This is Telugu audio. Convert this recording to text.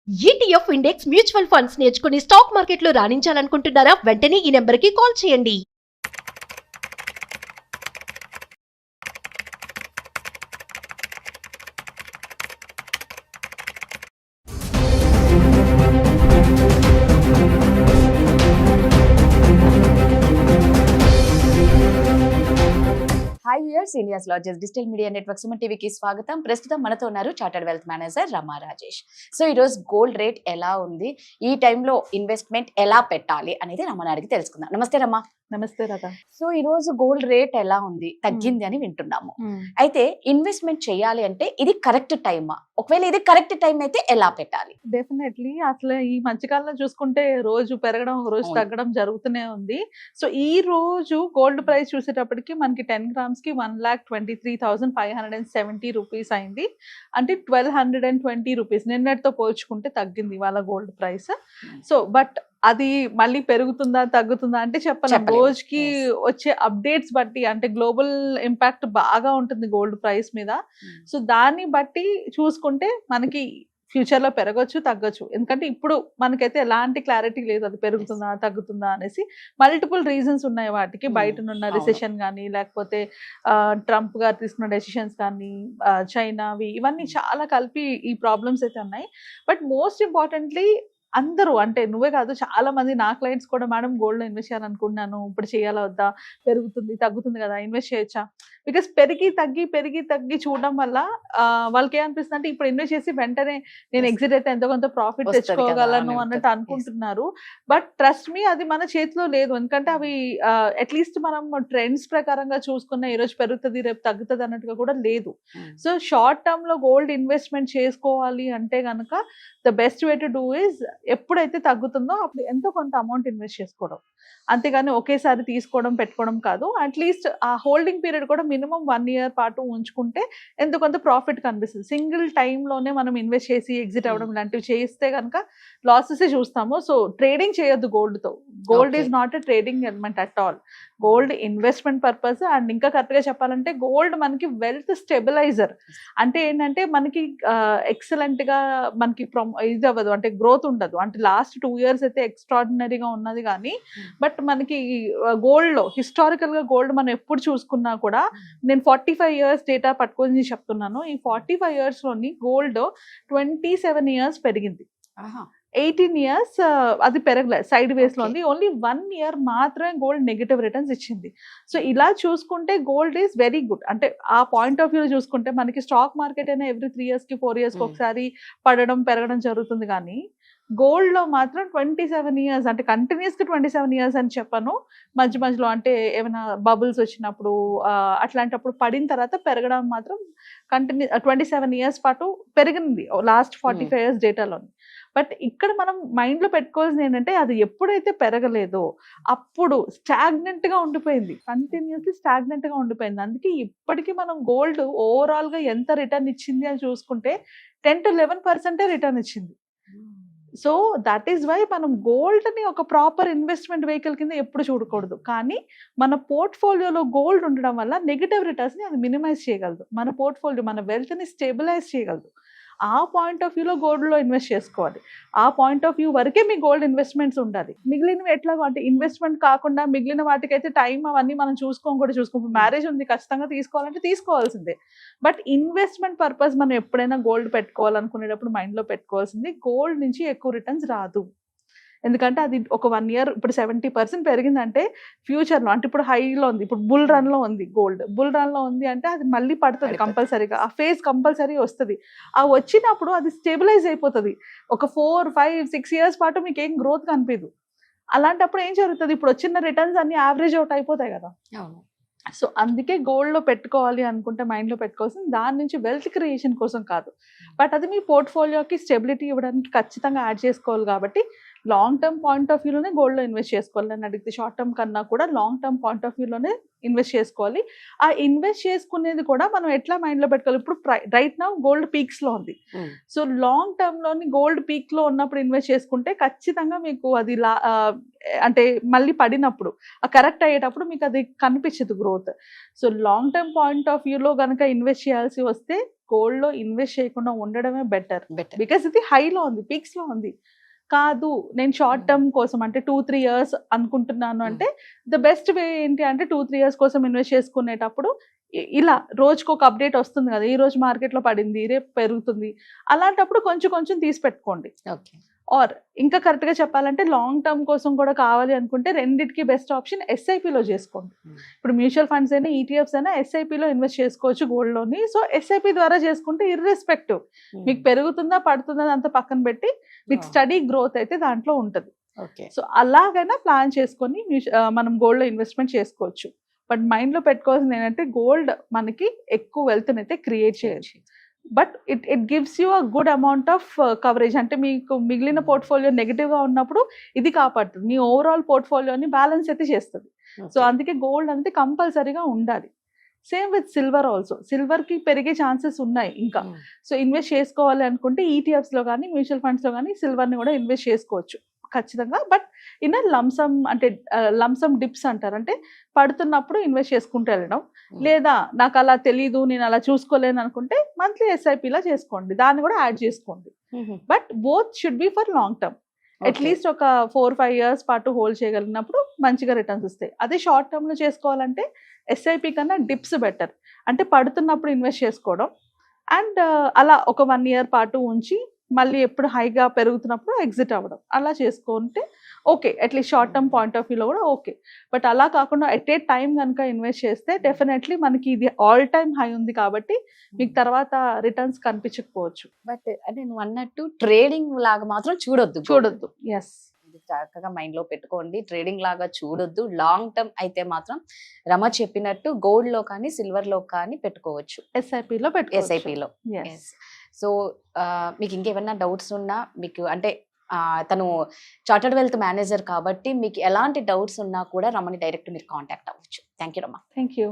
ETF ఇండెక్స్ మ్యూచువల్ ఫండ్స్ నేర్చుకుని స్టాక్ మార్కెట్లో రాణించాలనుకుంటున్నారా? వెంటనే ఈ నెంబర్కి కాల్ చేయండి. Hi viewers, India's largest digital media network Suman టీవీకి స్వాగతం. ప్రస్తుతం మనతో ఉన్నారు చార్టర్డ్ వెల్త్ మేనేజర్ రమా రాజేష్. సో ఈరోజు గోల్డ్ రేట్ ఎలా ఉంది, ఈ టైంలో ఇన్వెస్ట్మెంట్ ఎలా పెట్టాలి అనేది రమని అడిగి తెలుసుకుందాం. నమస్తే రమా. నమస్తే రాధా. సో ఈ రోజు గోల్డ్ రేట్ ఎలా ఉంది, తగ్గింది అని వింటున్నాము. అయితే ఇన్వెస్ట్మెంట్ చేయాలి అంటే ఇది కరెక్ట్ టైమా? ఒకవేళ ఇది కరెక్ట్ టైం అయితే ఎలా పెట్టాలి? డెఫినెట్లీ అసలు ఈ మధ్యకాలంలో చూసుకుంటే రోజు పెరగడం ఒక రోజు తగ్గడం జరుగుతూనే ఉంది. సో ఈ రోజు గోల్డ్ ప్రైస్ చూసేటప్పటికి మనకి 10 గ్రామ్స్ కి 1,23,570 రూపీస్ అయింది. అంటే 1,220 రూపీస్ నిన్నటితో పోల్చుకుంటే తగ్గింది ఇవాళ గోల్డ్ ప్రైస్. సో బట్ అది మళ్ళీ పెరుగుతుందా తగ్గుతుందా అంటే చెప్పలేం. రోజుకి వచ్చే అప్డేట్స్ బట్టి, అంటే గ్లోబల్ ఇంపాక్ట్ బాగా ఉంటుంది గోల్డ్ ప్రైస్ మీద. సో దాన్ని బట్టి చూసుకుంటే మనకి ఫ్యూచర్ లో పెరగచ్చు తగ్గచ్చు. ఎందుకంటే ఇప్పుడు మనకైతే ఎలాంటి క్లారిటీ లేదు అది పెరుగుతుందా తగ్గుతుందా అనేసి. మల్టిపుల్ రీజన్స్ ఉన్నాయి వాటికి. బయటనున్న రిసెషన్ కానీ, లేకపోతే ట్రంప్ గారు తీసుకున్న డెసిషన్స్ కానీ, చైనావి, ఇవన్నీ చాలా కలిపి ఈ ప్రాబ్లమ్స్ అయితే ఉన్నాయి. బట్ మోస్ట్ ఇంపార్టెంట్లీ అందరూ, అంటే నువ్వే కాదు, చాలా మంది నా క్లయింట్స్ కూడా, మేడం గోల్డ్ లో ఇన్వెస్ట్ చేయాలనుకుంటున్నాను, ఇప్పుడు చేయాలా వద్దా, పెరుగుతుంది తగ్గుతుంది కదా, ఇన్వెస్ట్ చేయొచ్చా? బికాస్ పెరిగి తగ్గి చూడడం వల్ల వాళ్ళకి ఏమనిపిస్తుంది అంటే ఇప్పుడు ఇన్వెస్ట్ చేసి వెంటనే నేను ఎగ్జిట్ అయితే ఎంతో కొంత ప్రాఫిట్ తెచ్చుకోగలను అన్నట్టు అనుకుంటున్నారు. బట్ ట్రస్ట్ మీ, అది మన చేతిలో లేదు. ఎందుకంటే అవి అట్లీస్ట్ మనం ట్రెండ్స్ ప్రకారంగా చూసుకున్న ఈ రోజు పెరుగుతుంది రేపు తగ్గుతుంది అన్నట్టుగా కూడా లేదు. సో షార్ట్ టర్మ్ లో గోల్డ్ ఇన్వెస్ట్మెంట్ చేసుకోవాలి అంటే కనుక the best way to do is, ఎప్పుడైతే తగ్గుతుందో అప్పుడు ఎంతో కొంత అమౌంట్ ఇన్వెస్ట్ చేసుకోవడం, అంతేగాని ఒకేసారి తీసుకోవడం పెట్టుకోవడం కాదు. అట్లీస్ట్ ఆ హోల్డింగ్ పీరియడ్ కూడా మినిమం 1 year పాటు ఉంచుకుంటే ఎంతో కొంత ప్రాఫిట్ కనిపిస్తుంది. సింగిల్ టైంలోనే మనం ఇన్వెస్ట్ చేసి ఎగ్జిట్ అవ్వడం ఇలాంటివి చేస్తే కనుక లాసెస్ చూస్తాము. సో ట్రేడింగ్ చేయొద్దు గోల్డ్తో. Gold is not a trading element at all. Gold investment purpose. And ఇంకా కరెక్ట్గా చెప్పాలంటే గోల్డ్ మనకి వెల్త్ స్టెబిలైజర్. అంటే ఏంటంటే మనకి ఎక్సలెంట్గా మనకి ఇది అవ్వదు, అంటే గ్రోత్ ఉండదు. అంటే లాస్ట్ 2 years అయితే ఎక్స్ట్రాడినరీగా ఉన్నది కానీ, బట్ మనకి గోల్డ్లో హిస్టారికల్గా గోల్డ్ మనం ఎప్పుడు చూసుకున్నా కూడా, నేను 45 years డేటా పట్టుకొని చెప్తున్నాను. ఈ 45 yearsలోని గోల్డ్ 27 years పెరిగింది. 18 years అది పెరగలేదు, సైడ్ వేస్ లో ఉంది. ఓన్లీ 1 year మాత్రమే గోల్డ్ నెగటివ్ రిటర్న్స్ ఇచ్చింది. సో ఇలా చూసుకుంటే గోల్డ్ ఈజ్ వెరీ గుడ్. అంటే ఆ పాయింట్ ఆఫ్ వ్యూ చూసుకుంటే మనకి స్టాక్ మార్కెట్ అయినా ఎవ్రీ 3 years కి 4 years కి ఒకసారి పడడం పెరగడం జరుగుతుంది. కానీ గోల్డ్ లో మాత్రం 27 years, అంటే కంటిన్యూస్ గా 27 years అని చెప్పను, మధ్యలో అంటే ఏమైనా బబుల్స్ వచ్చినప్పుడు అట్లాంటప్పుడు పడిన తర్వాత పెరగడం మాత్రం 27 years పాటు పెరిగింది లాస్ట్ 45 years డేటాలో. బట్ ఇక్కడ మనం మైండ్ లో పెట్టుకోవాల్సింది ఏంటంటే, అది ఎప్పుడైతే పెరగలేదో అప్పుడు స్టాగ్నెంట్ గా ఉండిపోయింది, కంటిన్యూస్లీ స్టాగ్నెంట్ గా ఉండిపోయింది. అందుకే ఇప్పటికీ మనం గోల్డ్ ఓవరాల్ గా ఎంత రిటర్న్ ఇచ్చింది అని చూసుకుంటే 10 to 11% రిటర్న్ ఇచ్చింది. సో దట్ ఈస్ వై మనం గోల్డ్ ని ఒక ప్రాపర్ ఇన్వెస్ట్మెంట్ వెహికల్ కింద ఎప్పుడు చూడకూడదు. కానీ మన పోర్ట్ఫోలియోలో గోల్డ్ ఉండడం వల్ల నెగిటివ్ రిటర్న్స్ ని అది మినిమైజ్ చేయగలదు. మన పోర్ట్ఫోలియో, మన వెల్త్ ని స్టెబిలైజ్ చేయగలదు. ఆ పాయింట్ ఆఫ్ వ్యూలో గోల్డ్లో ఇన్వెస్ట్ చేసుకోవాలి. ఆ పాయింట్ ఆఫ్ వ్యూ వరకే మీ గోల్డ్ ఇన్వెస్ట్మెంట్స్ ఉండాలి. మిగిలినవి ఎట్లాగో, అంటే ఇన్వెస్ట్మెంట్ కాకుండా మిగిలిన వాటికైతే టైం అవన్నీ మనం చూసుకో. మ్యారేజ్ ఉంది, ఖచ్చితంగా తీసుకోవాలంటే తీసుకోవాల్సిందే. బట్ ఇన్వెస్ట్మెంట్ పర్పస్ మనం ఎప్పుడైనా గోల్డ్ పెట్టుకోవాలనుకునేటప్పుడు మైండ్లో పెట్టుకోవాల్సింది, గోల్డ్ నుంచి ఎక్కువ రిటర్న్స్ రాదు. ఎందుకంటే అది ఒక 1 year ఇప్పుడు 70% పెరిగిందంటే ఫ్యూచర్లో, అంటే ఇప్పుడు హైలో ఉంది, ఇప్పుడు బుల్ రన్లో ఉంది, గోల్డ్ బుల్ రన్లో ఉంది అంటే అది మళ్ళీ పడుతుంది కంపల్సరీగా. ఆ ఫేజ్ కంపల్సరీ వస్తుంది. ఆ వచ్చినప్పుడు అది స్టెబిలైజ్ అయిపోతుంది. ఒక 4, 5, 6 years పాటు మీకు ఏం గ్రోత్ కనిపించదు. అలాంటప్పుడు ఏం జరుగుతుంది, ఇప్పుడు వచ్చిన రిటర్న్స్ అన్ని యావరేజ్ అవుట్ అయిపోతాయి కదా. సో అందుకే గోల్డ్లో పెట్టుకోవాలి అనుకుంటే మైండ్లో పెట్టుకోవాల్సింది దాని నుంచి వెల్త్ క్రియేషన్ కోసం కాదు, బట్ అది మీ పోర్ట్ఫోలియోకి స్టెబిలిటీ ఇవ్వడానికి ఖచ్చితంగా యాడ్ చేసుకోవాలి. కాబట్టి లాంగ్ టర్మ్ పాయింట్ ఆఫ్ వ్యూలోనే గోల్డ్లో ఇన్వెస్ట్ చేసుకోవాలి అని అడిగితే, షార్ట్ టర్మ్ కన్నా కూడా లాంగ్ టర్మ్ పాయింట్ ఆఫ్ వ్యూలోనే ఇన్వెస్ట్ చేసుకోవాలి. ఆ ఇన్వెస్ట్ చేసుకునేది కూడా మనం ఎట్లా మైండ్లో పెట్టుకోవాలి, ఇప్పుడు రైట్ నౌ గోల్డ్ పీక్స్లో ఉంది. సో లాంగ్ టర్మ్లోని గోల్డ్ పీక్లో ఉన్నప్పుడు ఇన్వెస్ట్ చేసుకుంటే ఖచ్చితంగా మీకు అది అంటే మళ్ళీ పడినప్పుడు కరెక్ట్ అయ్యేటప్పుడు మీకు అది కనిపించదు growth. So long term point of వ్యూలో కనుక ఇన్వెస్ట్ చేయాల్సి వస్తే గోల్డ్ లో ఇన్వెస్ట్ చేయకుండా ఉండడమే బెటర్. బెటర్. బికాస్ ఇది హైలో ఉంది, పీక్స్ లో ఉంది. కాదు నేను షార్ట్ టర్మ్ కోసం అంటే 2-3 years అనుకుంటున్నాను అంటే ద బెస్ట్ వే ఏంటి అంటే 2-3 years కోసం ఇన్వెస్ట్ చేసుకునేటప్పుడు ఇలా రోజుకు ఒక అప్డేట్ వస్తుంది కదా, ఈ రోజు మార్కెట్ లో పడింది, రేపు పెరుగుతుంది, అలాంటప్పుడు కొంచెం కొంచెం తీసి పెట్టుకోండి. ఓకే. ఆర్ ఇంకా కరెక్ట్ గా చెప్పాలంటే లాంగ్ టర్మ్ కోసం కూడా కావాలి అనుకుంటే రెండిటికి బెస్ట్ ఆప్షన్ ఎస్ఐపిలో చేసుకోండి. ఇప్పుడు మ్యూచువల్ ఫండ్స్ అయినా ఈటీఎఫ్స్ అయినా ఎస్ఐపిలో ఇన్వెస్ట్ చేసుకోవచ్చు గోల్డ్ లోని. సో ఎస్ఐపి ద్వారా చేసుకుంటే ఇర్రెస్పెక్టివ్ మీకు పెరుగుతుందా పడుతుందా అంత పక్కన పెట్టి మీకు స్టడీ గ్రోత్ అయితే దాంట్లో ఉంటుంది. ఓకే. సో అలాగైనా ప్లాన్ చేసుకొని మనం గోల్డ్ లో ఇన్వెస్ట్మెంట్ చేసుకోవచ్చు. బట్ మైండ్ లో పెట్టుకోవాల్సింది ఏంటంటే గోల్డ్ మనకి ఎక్కువ వెల్త్ అయితే క్రియేట్ చేయొచ్చు, but it gives you a good amount of coverage. అంటే మీకు మిగిలిన పోర్ట్ఫోలియో నెగిటివ్ గా ఉన్నప్పుడు ఇది కాపాడుతుంది, మీ ఓవరాల్ పోర్ట్ఫోలియోని బ్యాలెన్స్ అయితే చేస్తుంది. సో అందుకే గోల్డ్ అనేది కంపల్సరీగా ఉండాలి. Same with silver also, silver కి పెరిగే ఛాన్సెస్ ఉన్నాయి ఇంకా. సో ఇన్వెస్ట్ చేసుకోవాలి అనుకుంటే ఈటీఎఫ్స్ లో కానీ మ్యూచువల్ ఫండ్స్ లో కానీ సిల్వర్ ని కూడా ఇన్వెస్ట్ చేసుకోవచ్చు ఖచ్చితంగా. బట్ ఇన్ లంసమ్ అంటే లంసమ్ డిప్స్ అంటారు, అంటే పడుతున్నప్పుడు ఇన్వెస్ట్ చేసుకుంటూ వెళ్ళడం. లేదా నాకు అలా తెలీదు నేను అలా చూసుకోలేను అనుకుంటే మంత్లీ ఎస్ఐపిలా చేసుకోండి, దాన్ని కూడా యాడ్ చేసుకోండి. But both should be for long term. At least ఒక 4-5 years పాటు హోల్డ్ చేయగలిగినప్పుడు మంచిగా రిటర్న్స్ వస్తాయి. అదే షార్ట్ టర్మ్ లో చేసుకోవాలంటే ఎస్ఐపి కన్నా డిప్స్ బెటర్. అంటే పడుతున్నప్పుడు ఇన్వెస్ట్ చేసుకోవడం అండ్ అలా ఒక 1 year పాటు ఉంచి మళ్ళీ ఎప్పుడు హైగా పెరుగుతున్నప్పుడు ఎగ్జిట్ అవ్వడం, అలా చేసుకుంటే okay. At least short term point of వ్యూలో కూడా ఓకే. బట్ అలా కాకుండా ఎట్ ఏ టైం కనుక ఇన్వెస్ట్ చేస్తే డెఫినెట్లీ మనకి ఇది ఆల్ టైమ్ హై ఉంది కాబట్టి మీకు తర్వాత రిటర్న్స్ కనిపించకపోవచ్చు. బట్ అంటే నువ్వు అన్నట్టు ట్రేడింగ్ లాగా మాత్రం చూడొద్దు. ఎస్, చక్కగా మైండ్ లో పెట్టుకోండి. ట్రేడింగ్ లాగా చూడొద్దు. లాంగ్ టర్మ్ అయితే మాత్రం రమ చెప్పినట్టు గోల్డ్ లో కానీ సిల్వర్ లో కానీ పెట్టుకోవచ్చు, ఎస్ఐపిలో ఎస్ఐపిలో. సో మీకు ఇంకేమైనా డౌట్స్ ఉన్నా మీకు అంటే తను చార్టర్డ్ వెల్త్ మేనేజర్ కాబట్టి మీకు ఎలాంటి డౌట్స్ ఉన్నా కూడా రమని డైరెక్ట్ మీరు కాంటాక్ట్ అవ్వచ్చు. Thank you Rama. Thank you.